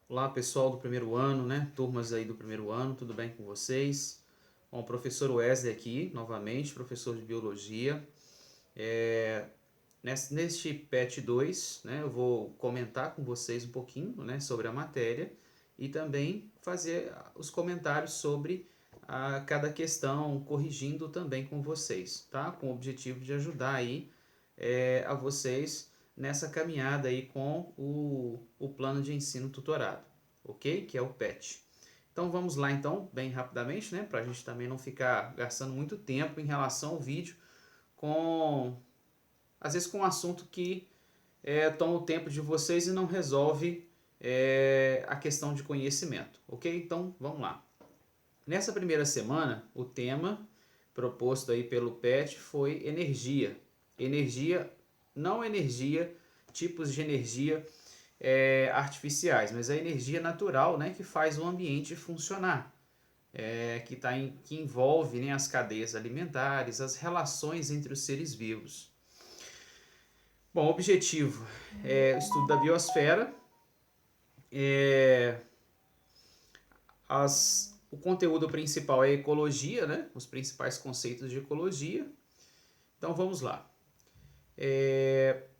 Olá, pessoal do primeiro ano, né? Turmas aí do primeiro ano, tudo bem com vocês? Bom, professor Wesley aqui, novamente, professor de Biologia. Neste PET 2, né, eu vou comentar com vocês um pouquinho, né, sobre a matéria e também fazer os comentários sobre cada questão, corrigindo também com vocês, tá? Com o objetivo de ajudar aí a vocês nessa caminhada aí com o plano de ensino tutorado, ok? Que é o PET. Então vamos lá então, bem rapidamente, né? Para a gente também não ficar gastando muito tempo em relação ao vídeo, com às vezes com um assunto que toma o tempo de vocês e não resolve a questão de conhecimento, ok? Então vamos lá. Nessa primeira semana, o tema proposto aí pelo PET foi energia. Energia, não energia, tipos de energia artificiais, mas a energia natural, né, que faz o ambiente funcionar, que envolve, né, as cadeias alimentares, as relações entre os seres vivos. Bom, o objetivo é o estudo da biosfera, é, o conteúdo principal é ecologia, né, os principais conceitos de ecologia. Então vamos lá.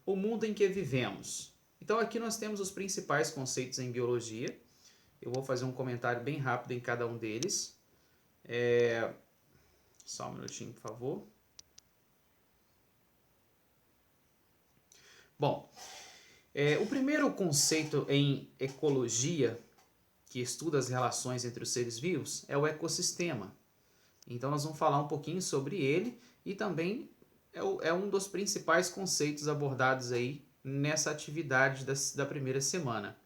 O mundo em que vivemos. Então aqui nós temos os principais conceitos em biologia. Eu vou fazer um comentário bem rápido em cada um deles. Só um minutinho, por favor. Bom, o primeiro conceito em ecologia, que estuda as relações entre os seres vivos, é o ecossistema. Então nós vamos falar um pouquinho sobre ele e também é um dos principais conceitos abordados aí nessa atividade da primeira semana.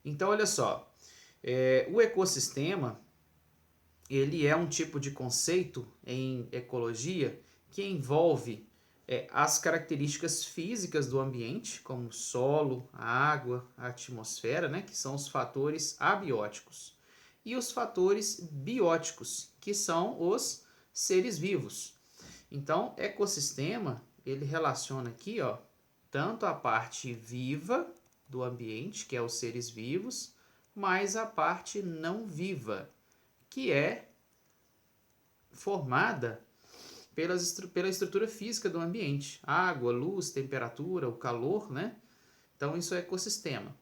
Então olha só, o ecossistema ele é um tipo de conceito em ecologia que envolve as características físicas do ambiente, como o solo, a água, a atmosfera, né, que são os fatores abióticos, e os fatores bióticos, que são os seres vivos. Então, ecossistema, ele relaciona aqui, ó, tanto a parte viva do ambiente, que é os seres vivos, mais a parte não viva, que é formada pela estrutura física do ambiente. Água, luz, temperatura, o calor, né? Então isso é ecossistema.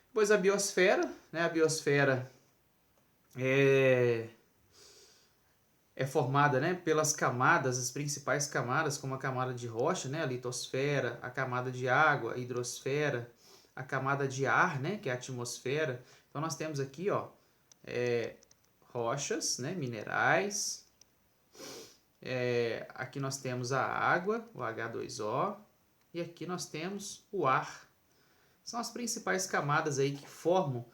Depois a biosfera, né? A biosfera é formada, né, pelas camadas, as principais camadas, como a camada de rocha, né, a litosfera, a camada de água, a hidrosfera, a camada de ar, né, que é a atmosfera. Então nós temos aqui, ó, rochas, né, minerais. Aqui nós temos a água, o H2O, e aqui nós temos o ar. São as principais camadas aí que formam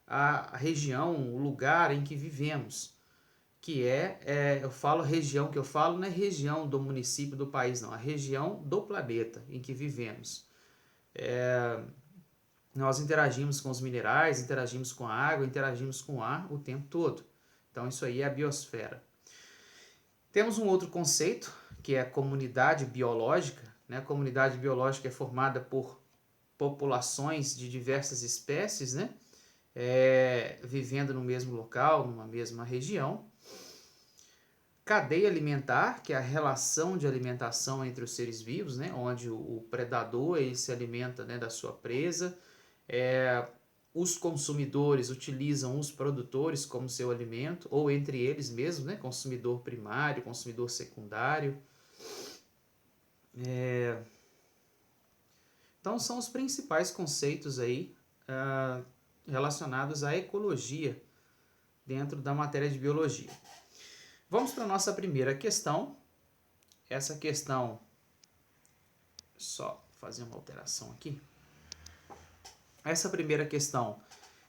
a região, o lugar em que vivemos, que eu falo região, que eu falo não é região do município, do país, não, a região do planeta em que vivemos. Nós interagimos com os minerais, interagimos com a água, interagimos com o ar o tempo todo. Então isso aí é a biosfera. Temos um outro conceito, que é a comunidade biológica. Né? A comunidade biológica é formada por populações de diversas espécies, né? Vivendo no mesmo local, numa mesma região. Cadeia alimentar, que é a relação de alimentação entre os seres vivos, né? Onde o predador ele se alimenta, né, da sua presa. Os consumidores utilizam os produtores como seu alimento, ou entre eles mesmos, né? Consumidor primário, consumidor secundário. Então são os principais conceitos aí relacionados à ecologia dentro da matéria de biologia. Vamos para a nossa primeira questão. Essa questão, só fazer uma alteração aqui. Essa primeira questão,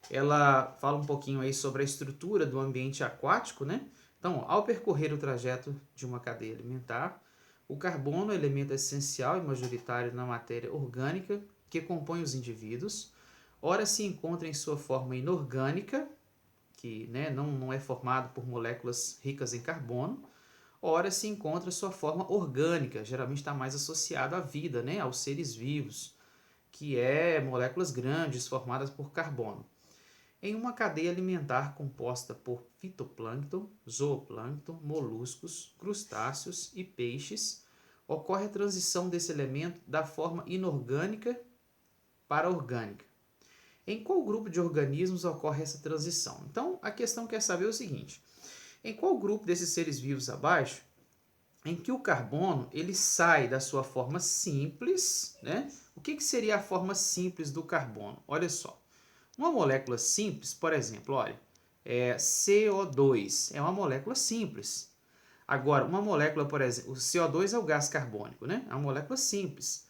ela fala um pouquinho aí sobre a estrutura do ambiente aquático, né? Então, ao percorrer o trajeto de uma cadeia alimentar, o carbono é elemento essencial e majoritário na matéria orgânica que compõe os indivíduos. Ora se encontra em sua forma inorgânica, que, né, não é formado por moléculas ricas em carbono. Ora se encontra sua forma orgânica, geralmente está mais associado à vida, né, aos seres vivos, que é moléculas grandes formadas por carbono. em uma cadeia alimentar composta por fitoplâncton, zooplâncton, moluscos, crustáceos e peixes, ocorre a transição desse elemento da forma inorgânica para orgânica. Em qual grupo de organismos ocorre essa transição? Então, a questão quer saber o seguinte: em qual grupo desses seres vivos abaixo em que o carbono ele sai da sua forma simples, né? O que seria a forma simples do carbono? Olha só, uma molécula simples, por exemplo, olha, CO2 é uma molécula simples. Agora, uma molécula, por exemplo, o CO2 é o gás carbônico, né? É uma molécula simples.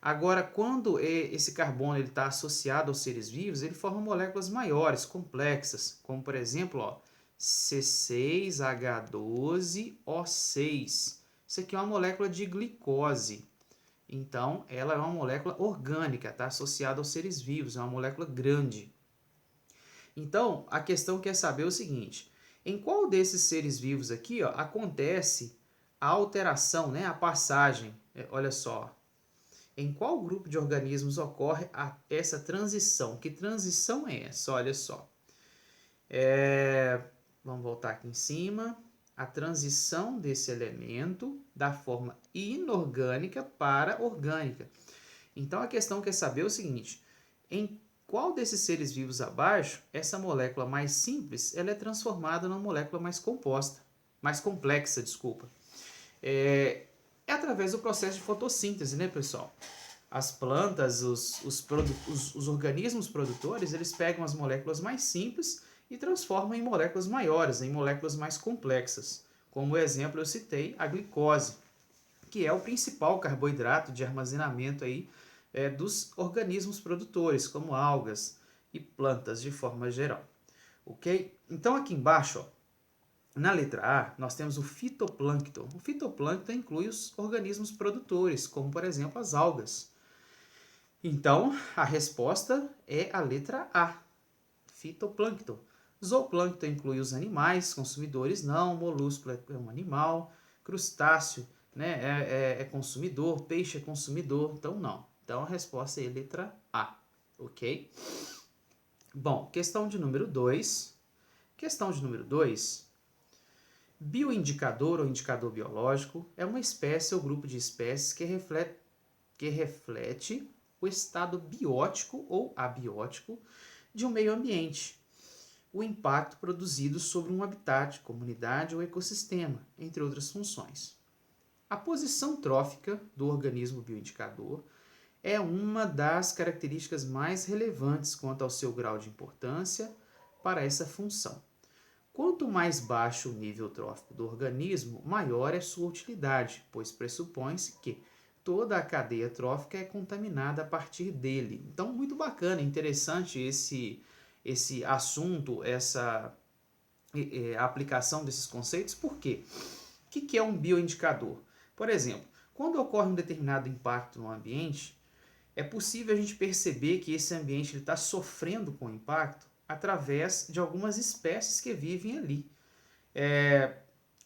Agora, quando esse carbono está associado aos seres vivos, ele forma moléculas maiores, complexas, como por exemplo, ó, C6H12O6. Isso aqui é uma molécula de glicose. Então, ela é uma molécula orgânica, está associada aos seres vivos, é uma molécula grande. Então, a questão quer saber o seguinte: em qual desses seres vivos aqui ó, acontece a alteração, né, a passagem? Olha só, em qual grupo de organismos ocorre essa transição? Que transição é essa? Olha só. Vamos voltar aqui em cima. A transição desse elemento da forma inorgânica para orgânica. Então a questão quer saber o seguinte: em qual desses seres vivos abaixo, essa molécula mais simples ela é transformada numa molécula mais composta, mais complexa, desculpa. É através do processo de fotossíntese, né, pessoal? As plantas, os organismos produtores, eles pegam as moléculas mais simples e transformam em moléculas maiores, em moléculas mais complexas. Como exemplo, eu citei a glicose, que é o principal carboidrato de armazenamento aí, dos organismos produtores, como algas e plantas de forma geral. Ok? Então aqui embaixo, ó, na letra A, nós temos o fitoplâncton. O fitoplâncton inclui os organismos produtores, como por exemplo as algas. Então, a resposta é a letra A, fitoplâncton. Zooplâncton inclui os animais, consumidores não, molusco é um animal, crustáceo, né, é consumidor, peixe é consumidor, então não. Então a resposta é a letra A, ok? Bom, questão de número 2. Questão de número 2. Bioindicador ou indicador biológico é uma espécie ou grupo de espécies que reflete o estado biótico ou abiótico de um meio ambiente, o impacto produzido sobre um habitat, comunidade ou ecossistema, entre outras funções. A posição trófica do organismo bioindicador é uma das características mais relevantes quanto ao seu grau de importância para essa função. Quanto mais baixo o nível trófico do organismo, maior é sua utilidade, pois pressupõe-se que toda a cadeia trófica é contaminada a partir dele. Então, muito bacana, interessante esse assunto, essa a aplicação desses conceitos. Por quê? O que é um bioindicador? Por exemplo, quando ocorre um determinado impacto no ambiente, é possível a gente perceber que esse ambiente está sofrendo com o impacto através de algumas espécies que vivem ali.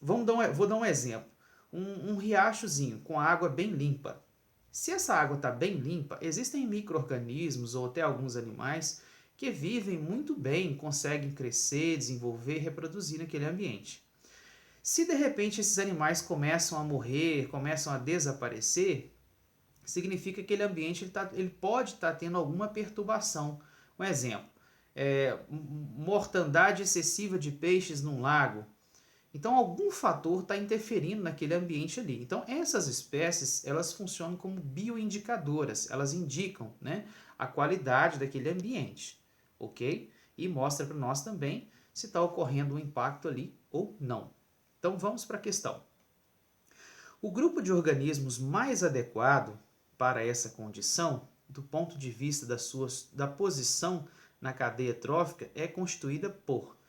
Vou dar um exemplo. Um riachozinho com água bem limpa. Se essa água está bem limpa, existem micro-organismos ou até alguns animais que vivem muito bem, conseguem crescer, desenvolver e reproduzir naquele ambiente. Se de repente esses animais começam a morrer, começam a desaparecer, significa que aquele ambiente ele pode estar tendo alguma perturbação. Um exemplo, mortandade excessiva de peixes num lago. Então, algum fator está interferindo naquele ambiente ali. Então, essas espécies, elas funcionam como bioindicadoras. Elas indicam, né, a qualidade daquele ambiente, ok? E mostra para nós também se está ocorrendo um impacto ali ou não. Então, vamos para a questão. O grupo de organismos mais adequado para essa condição, do ponto de vista da posição na cadeia trófica, é constituída por...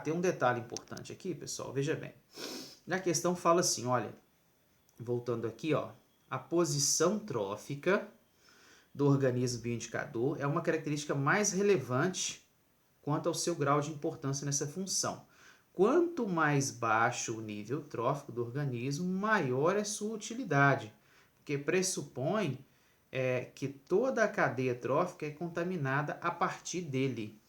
tem um detalhe importante aqui, pessoal, veja bem. Na questão fala assim, olha, voltando aqui, ó, a posição trófica do organismo bioindicador é uma característica mais relevante quanto ao seu grau de importância nessa função. Quanto mais baixo o nível trófico do organismo, maior é sua utilidade, porque pressupõe que toda a cadeia trófica é contaminada a partir dele.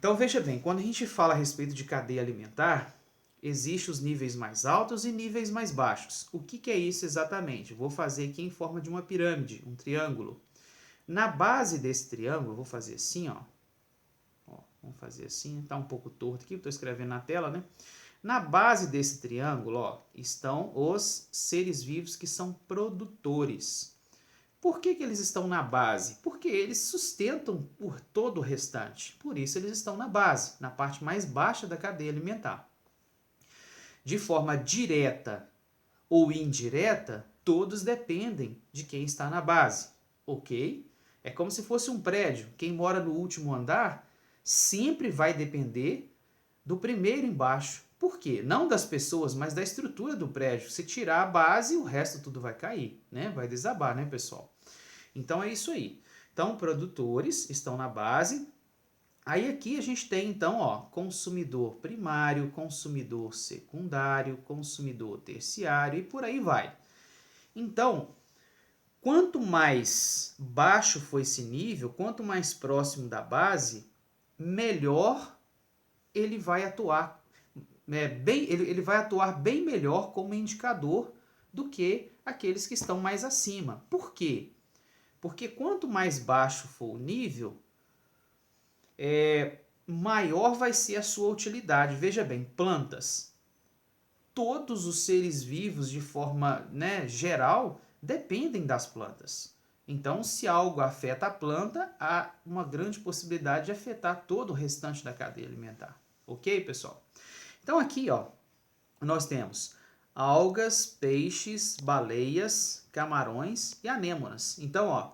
Então veja bem, quando a gente fala a respeito de cadeia alimentar, existem os níveis mais altos e níveis mais baixos. O que é isso exatamente? Vou fazer aqui em forma de uma pirâmide, um triângulo. Na base desse triângulo, vou fazer assim, ó. Vamos fazer assim, tá um pouco torto aqui, estou escrevendo na tela, né? Na base desse triângulo, ó, estão os seres vivos que são produtores. Por que eles estão na base? Porque eles sustentam por todo o restante. Por isso eles estão na base, na parte mais baixa da cadeia alimentar. De forma direta ou indireta, todos dependem de quem está na base, ok? É como se fosse um prédio. Quem mora no último andar sempre vai depender do primeiro embaixo. Por quê? Não das pessoas, mas da estrutura do prédio. Se tirar a base, o resto tudo vai cair, né? Vai desabar, né, pessoal? Então é isso aí. Então, produtores estão na base. Aí aqui a gente tem, então, ó, consumidor primário, consumidor secundário, consumidor terciário e por aí vai. Então, quanto mais baixo for esse nível, quanto mais próximo da base, melhor ele vai atuar. Ele vai atuar bem melhor como indicador do que aqueles que estão mais acima. Por quê? Porque quanto mais baixo for o nível, maior vai ser a sua utilidade. Veja bem, plantas. Todos os seres vivos, de forma, né, geral, dependem das plantas. Então, se algo afeta a planta, há uma grande possibilidade de afetar todo o restante da cadeia alimentar. Ok, pessoal? Então, aqui, ó, nós temos algas, peixes, baleias, camarões e anêmonas. Então, ó,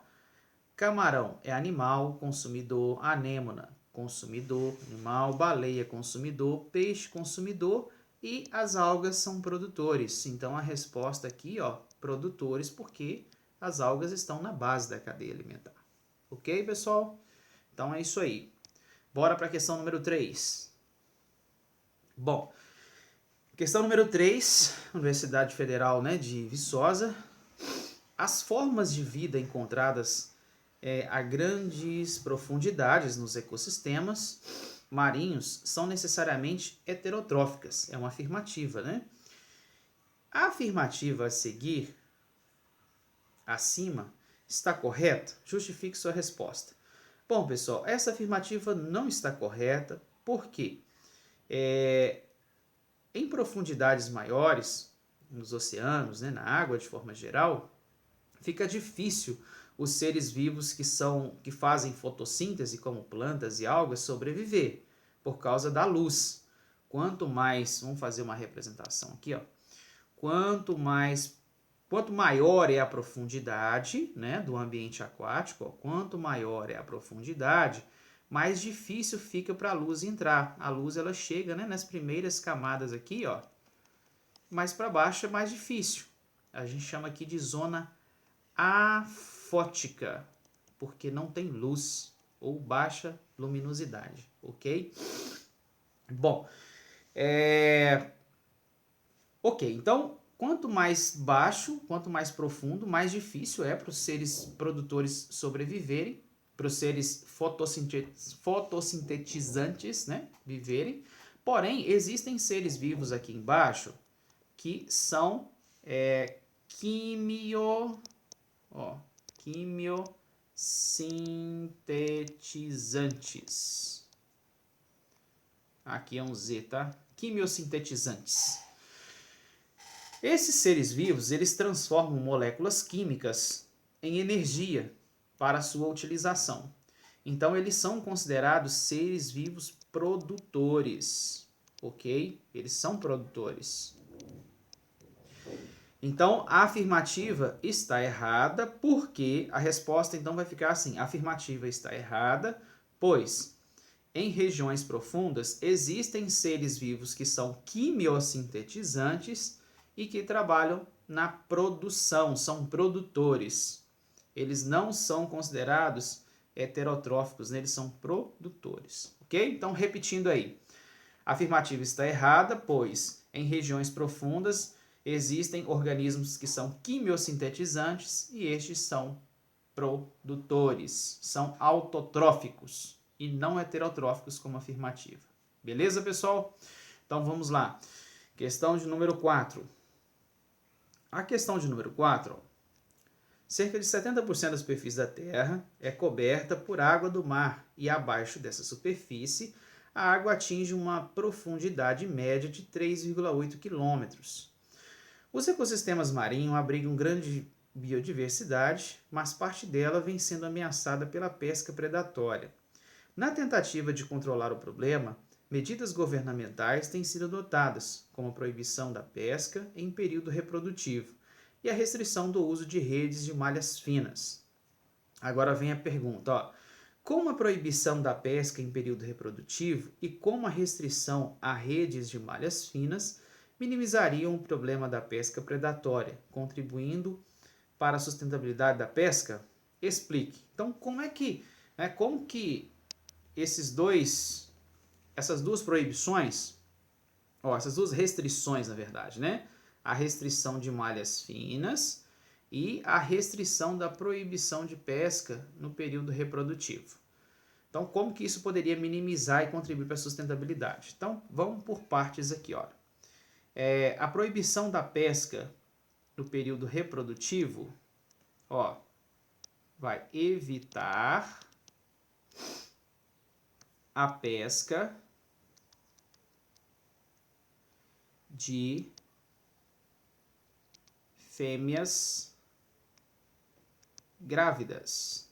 camarão é animal, consumidor, anêmona, consumidor, animal, baleia, consumidor, peixe, consumidor e as algas são produtores. Então a resposta aqui, ó, produtores, porque as algas estão na base da cadeia alimentar. Ok, pessoal? Então é isso aí. Bora para a questão número 3. Bom, questão número 3, Universidade Federal, né, de Viçosa. As formas de vida encontradas a grandes profundidades nos ecossistemas marinhos são necessariamente heterotróficas. É uma afirmativa, né? A afirmativa a seguir, acima, está correta? Justifique sua resposta. Bom, pessoal, essa afirmativa não está correta. Por quê? Em profundidades maiores, nos oceanos, né, na água de forma geral, fica difícil os seres vivos que fazem fotossíntese, como plantas e algas, sobreviver por causa da luz. Quanto mais, vamos fazer uma representação aqui, ó. Quanto maior é a profundidade, né, do ambiente aquático, ó, quanto maior é a profundidade, mais difícil fica para a luz entrar. A luz ela chega, né, nas primeiras camadas aqui, ó. Mais para baixo é mais difícil. A gente chama aqui de zona afótica, porque não tem luz ou baixa luminosidade, ok? Bom, ok, então quanto mais baixo, quanto mais profundo, mais difícil é para os seres produtores sobreviverem, para os seres fotossintetizantes, né, viverem. Porém, existem seres vivos aqui embaixo que são quimiosintetizantes. Aqui é um Z, tá? Quimiosintetizantes. Esses seres vivos, eles transformam moléculas químicas em energia para sua utilização. Então, eles são considerados seres vivos produtores, ok? Eles são produtores. Então, a afirmativa está errada, porque a resposta então vai ficar assim: a afirmativa está errada, pois em regiões profundas existem seres vivos que são quimiosintetizantes e que trabalham na produção, são produtores. Eles não são considerados heterotróficos, né? Eles são produtores, ok? Então, repetindo aí, a afirmativa está errada, pois em regiões profundas existem organismos que são quimiosintetizantes e estes são produtores, são autotróficos, e não heterotróficos como afirmativa. Beleza, pessoal? Então vamos lá. Questão de número 4. A questão de número 4, cerca de 70% da superfície da Terra é coberta por água do mar e abaixo dessa superfície a água atinge uma profundidade média de 3,8 quilômetros. Os ecossistemas marinhos abrigam grande biodiversidade, mas parte dela vem sendo ameaçada pela pesca predatória. Na tentativa de controlar o problema, medidas governamentais têm sido adotadas, como a proibição da pesca em período reprodutivo e a restrição do uso de redes de malhas finas. Agora vem a pergunta, ó. Como a proibição da pesca em período reprodutivo e como a restrição a redes de malhas finas minimizariam o problema da pesca predatória, contribuindo para a sustentabilidade da pesca? Explique. Então, como que essas duas proibições, essas duas restrições, na verdade, né? A restrição de malhas finas e a restrição da proibição de pesca no período reprodutivo. Então, como que isso poderia minimizar e contribuir para a sustentabilidade? Então, vamos por partes aqui, ó. A proibição da pesca no período reprodutivo, ó, vai evitar a pesca de fêmeas grávidas.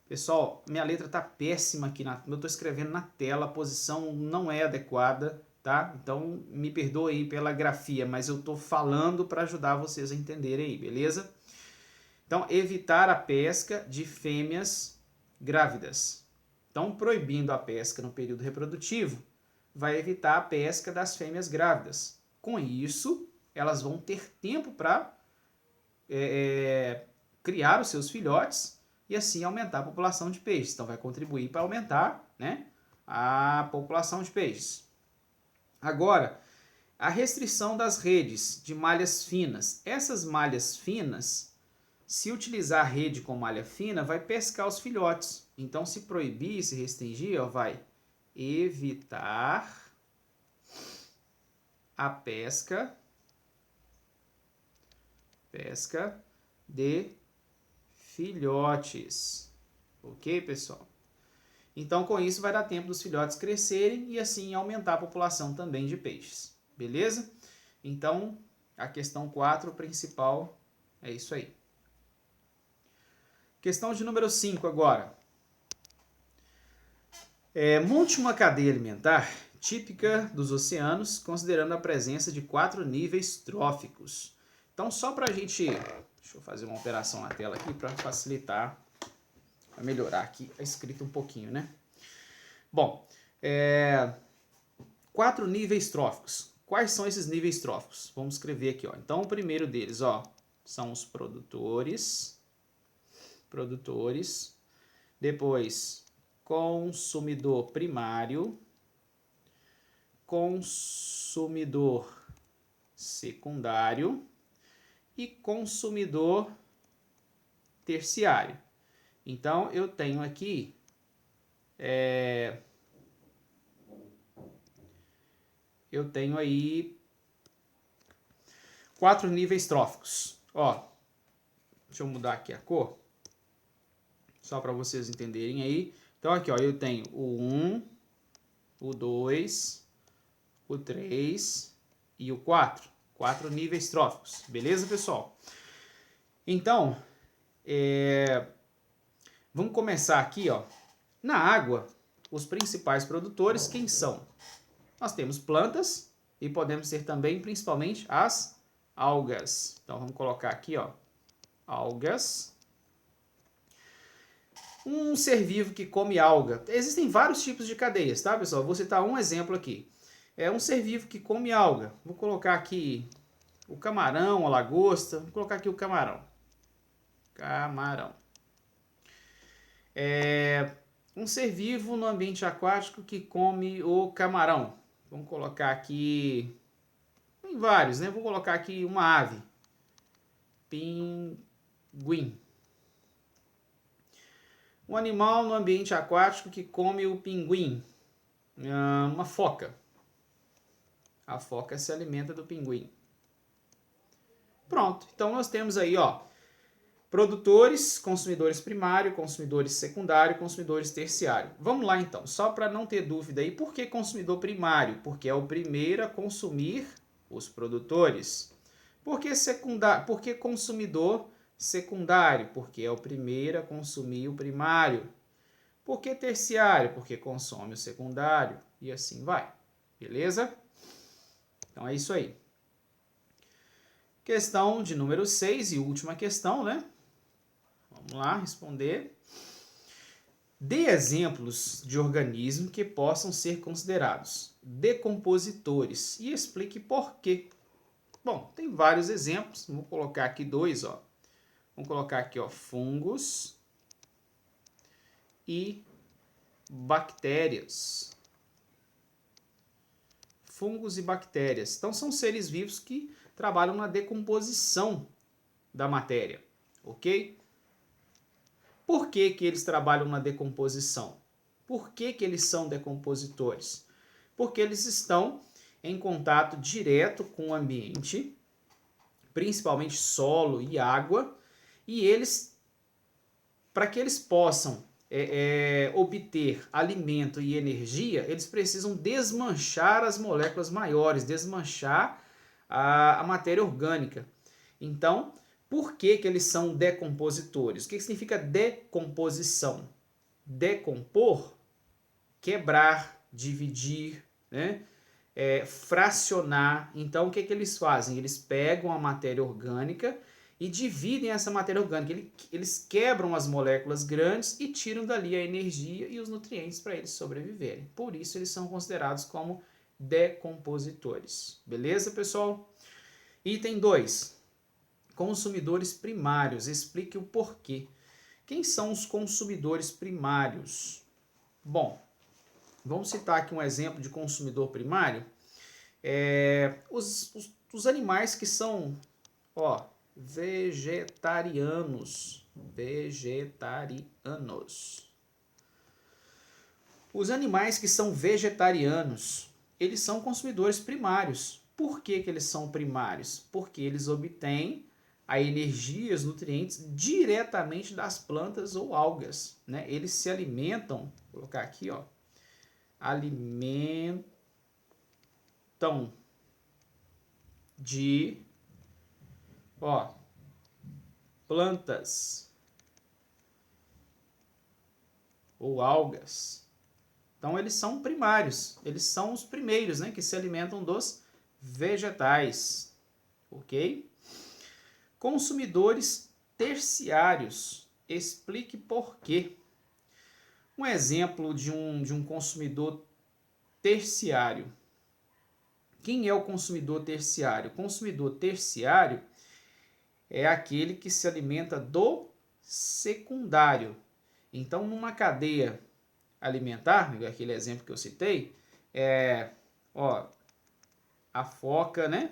Pessoal, minha letra tá péssima aqui, eu tô escrevendo na tela, a posição não é adequada, tá? Então me perdoe aí pela grafia, mas eu tô falando para ajudar vocês a entenderem aí, beleza? Então, evitar a pesca de fêmeas grávidas. Então, proibindo a pesca no período reprodutivo, vai evitar a pesca das fêmeas grávidas. Com isso, elas vão ter tempo para criar os seus filhotes e assim aumentar a população de peixes. Então, vai contribuir para aumentar, né, a população de peixes. Agora, a restrição das redes de malhas finas. Essas malhas finas, se utilizar a rede com malha fina, vai pescar os filhotes. Então, se proibir, se restringir, vai evitar a pesca de filhotes. Ok, pessoal? Então, com isso, vai dar tempo dos filhotes crescerem e assim aumentar a população também de peixes. Beleza? Então, a questão 4 principal é isso aí. Questão de número 5 agora. Monte uma cadeia alimentar típica dos oceanos, considerando a presença de 4 níveis tróficos. Então, só para a gente... Deixa eu fazer uma alteração na tela aqui para facilitar, para melhorar aqui a escrita um pouquinho, né? Bom, 4 níveis tróficos. Quais são esses níveis tróficos? Vamos escrever aqui, ó. Então, o primeiro deles, ó, são os produtores. Depois, consumidor primário, consumidor secundário e consumidor terciário. Então, eu tenho aqui eu tenho aí 4 níveis tróficos. Ó, deixa eu mudar aqui a cor, só para vocês entenderem aí. Então, aqui, ó, eu tenho o 1, o 2, o 3 e o 4. 4 níveis tróficos. Beleza, pessoal? Então, vamos começar aqui, ó. Na água, os principais produtores, quem são? Nós temos plantas e podemos ter também, principalmente, as algas. Então, vamos colocar aqui, ó, algas. Um ser vivo que come alga. Existem vários tipos de cadeias, tá, pessoal? Vou citar um exemplo aqui. É um ser vivo que come alga. Vou colocar aqui o camarão, a lagosta. Vou colocar aqui o camarão. Um ser vivo no ambiente aquático que come o camarão. Vamos colocar aqui... Tem vários, né? Vou colocar aqui uma ave. Pinguim. Um animal no ambiente aquático que come o pinguim. Uma foca. A foca se alimenta do pinguim. Pronto. Então nós temos aí, ó, produtores, consumidores primário, consumidores secundário, consumidores terciário. Vamos lá então, só para não ter dúvida aí, por que consumidor primário? Porque é o primeiro a consumir os produtores. Por que consumidor secundário? Porque é o primeiro a consumir o primário. Por que terciário? Porque consome o secundário. E assim vai. Beleza? Então é isso aí. Questão de número 6 e última questão, né? Vamos lá responder. Dê exemplos de organismos que possam ser considerados decompositores e explique por quê. Bom, tem vários exemplos. Vou colocar aqui dois, ó. Vamos colocar aqui, ó, fungos e bactérias. Fungos e bactérias. Então, são seres vivos que trabalham na decomposição da matéria, ok? Por que que eles trabalham na decomposição? Por que que eles são decompositores? Porque eles estão em contato direto com o ambiente, principalmente solo e água, e eles, para que eles possam obter alimento e energia, eles precisam desmanchar as moléculas maiores, desmanchar a matéria orgânica. Então, por que que eles são decompositores? O que significa decomposição? Decompor, quebrar, dividir, né? Fracionar. Então, o que que eles fazem? Eles pegam a matéria orgânica e dividem essa matéria orgânica. Eles quebram as moléculas grandes e tiram dali a energia e os nutrientes para eles sobreviverem. Por isso, eles são considerados como decompositores. Beleza, pessoal? Item 2. Consumidores primários. Explique o porquê. Quem são os consumidores primários? Bom, vamos citar aqui um exemplo de consumidor primário. Os animais que são, ó, vegetarianos. Vegetarianos. Os animais que são vegetarianos, eles são consumidores primários. Por que que eles são primários? Porque eles obtêm a energia e os nutrientes diretamente das plantas ou algas, né? Eles se alimentam, vou colocar aqui, ó, alimentam de, ó, plantas ou algas. Então eles são primários, eles são os primeiros, né, que se alimentam dos vegetais, ok? Consumidores terciários. Explique por quê. Um exemplo de um consumidor terciário. Quem é o consumidor terciário? O consumidor terciário é aquele que se alimenta do secundário. Então, numa cadeia alimentar, aquele exemplo que eu citei, ó, a foca, né?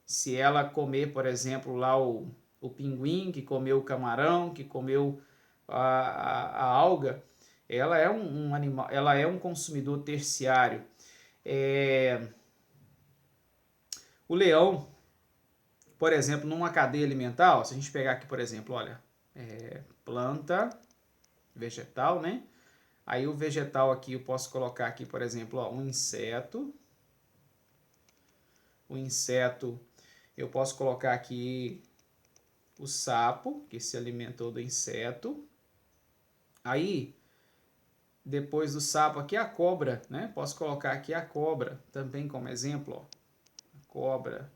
Se ela comer, por exemplo, lá o pinguim, que comeu o camarão, que comeu a alga, ela é um animal, ela é um consumidor terciário. O leão, por exemplo, numa cadeia alimentar, ó, se a gente pegar aqui, por exemplo, olha, planta, vegetal, né? Aí o vegetal aqui eu posso colocar aqui, por exemplo, ó, um inseto. O inseto, eu posso colocar aqui o sapo, que se alimentou do inseto. Aí, depois do sapo aqui, a cobra, né? Posso colocar aqui a cobra também como exemplo, ó. A cobra.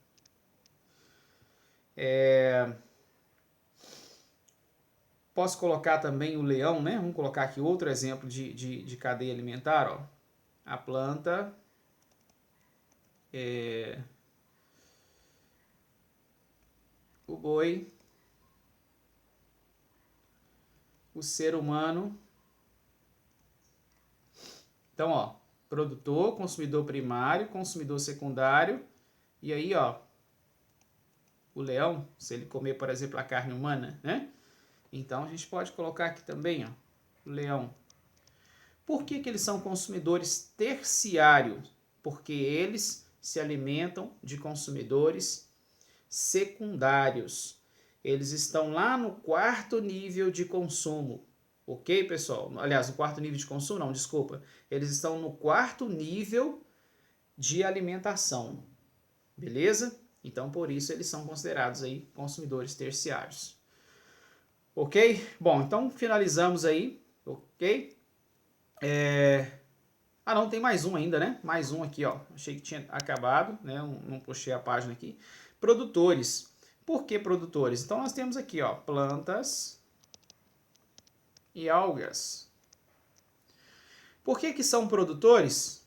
Posso colocar também o leão, né? Vamos colocar aqui outro exemplo de cadeia alimentar, ó. A planta, o boi, o ser humano. Então, ó, produtor, consumidor primário, consumidor secundário. E aí, ó, o leão, se ele comer, por exemplo, a carne humana, né? Então, a gente pode colocar aqui também, ó, leão. Por que que eles são consumidores terciários? Porque eles se alimentam de consumidores secundários. Eles estão lá no quarto nível de consumo. Ok, pessoal? Aliás, no quarto nível de consumo, não, desculpa. Eles estão no quarto nível de alimentação. Beleza? Então, por isso, eles são considerados aí consumidores terciários. Ok? Bom, então finalizamos aí. Ok? Ah, não, tem mais um ainda, né? Mais um aqui, ó. Achei que tinha acabado, né? Não puxei a página aqui. Produtores. Por que produtores? Então, nós temos aqui, ó, plantas e algas. Por que que são produtores?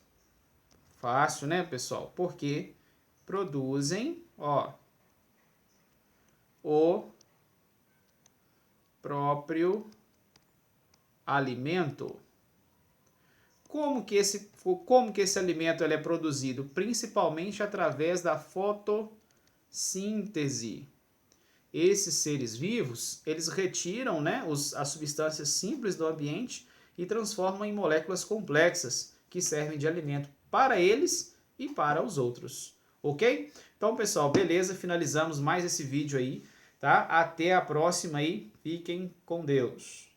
Fácil, né, pessoal? Porque produzem, ó, o próprio alimento. Como que esse alimento ele é produzido? Principalmente através da fotossíntese. Esses seres vivos, eles retiram, né, as substâncias simples do ambiente e transformam em moléculas complexas que servem de alimento para eles e para os outros. Ok? Então, pessoal, beleza? Finalizamos mais esse vídeo aí, tá? Até a próxima aí. Fiquem com Deus.